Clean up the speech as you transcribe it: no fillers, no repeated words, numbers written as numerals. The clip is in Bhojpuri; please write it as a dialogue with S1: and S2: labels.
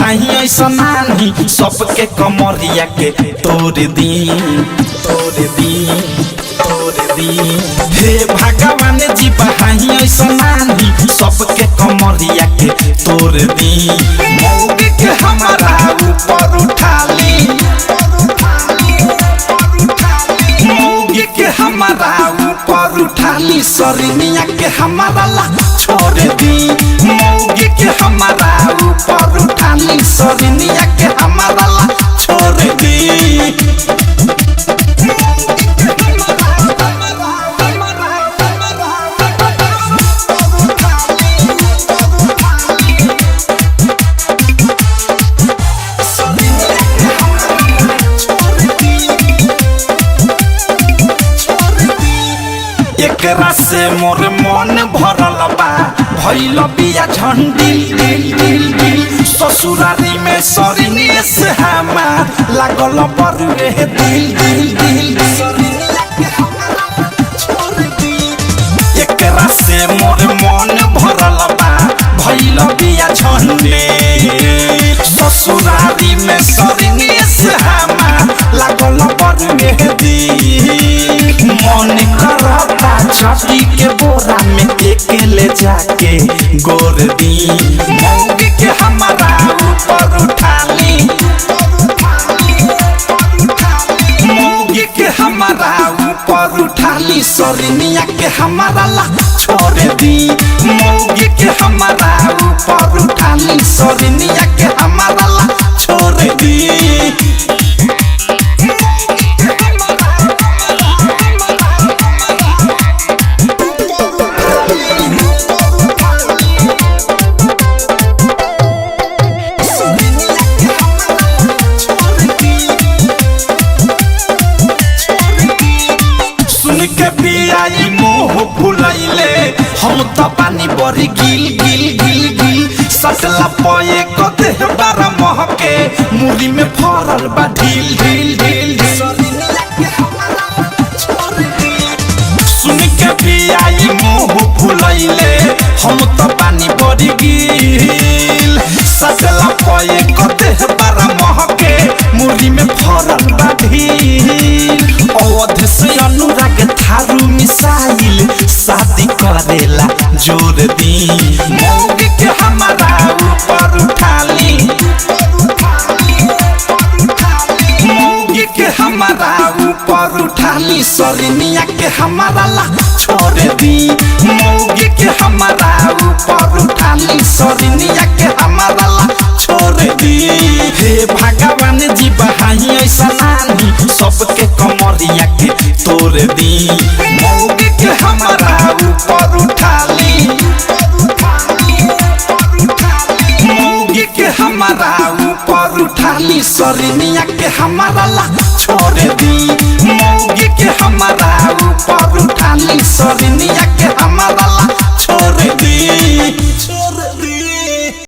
S1: बढ़ाई ऐसा नानी सबके कमरिया के तोड़ दी हे भगवान जी बढ़ाई ऐसा नानी सबके कमरिया के तोड़ दी मौगी के हमारा ऊपर उठा ली मौगी के हमारा ऊपर उठा ली सरनिया के हमारा ला छोड़ दी मौगी के हमारा ऊपर उठा ली सरनिया के हमारा ला छोड़ दी एकरा से मोर मन भरल बा भइल बिया झंडी ससुरारी में सरनी से हमार लागल बरुए दिल एकरा से मोर मन भरल बा भइल बिया झंडी ससुरारी में सरनी से हमार लागल बरुए दिल मन करता छाती के बोरा में एक ले जाके गोर दी मौगी के हमारा ऊपर उठा ली मौगी के हमारा ऊपर उठा ली सरनिया के हमारा ला छोड़ दी मौगी के हमारा ऊपर उठा ली सरनिया के हमारा ला छोड़ दी के पियाई मोह भुलैले हम त पानी बरी गिल सटला पये कते बारा महके मुरी में फरल बा ढील सुन के पियाई मोह भुलैले हम त पानी बरी गिल सटला पये कते बारा महके मुरी में फरल बा ढील अवध से अनुराग थारू मिसाइल शादी करेला जोर दी मौगी के हमारा ऊपर उठा ली मौगी के हमारा ऊपर उठा ली सरनिया के हमारा ला छोड़ दी मौगी के हमारा ऊपर उठा ली सरनिया के हमारा ला छोड़ दी हे भगवान जी बढ़ाई ऐसा नानी सबके कमरिया के तोड़ दी मौगी के हमारा ऊपर उठा ली मौगी के हमारा ऊपर उठा ली सरनिया के हमारा ला छोड़ दी मौगी के हमारा ऊपर उठा ली सरनिया के हमारा ला छोड़ दी।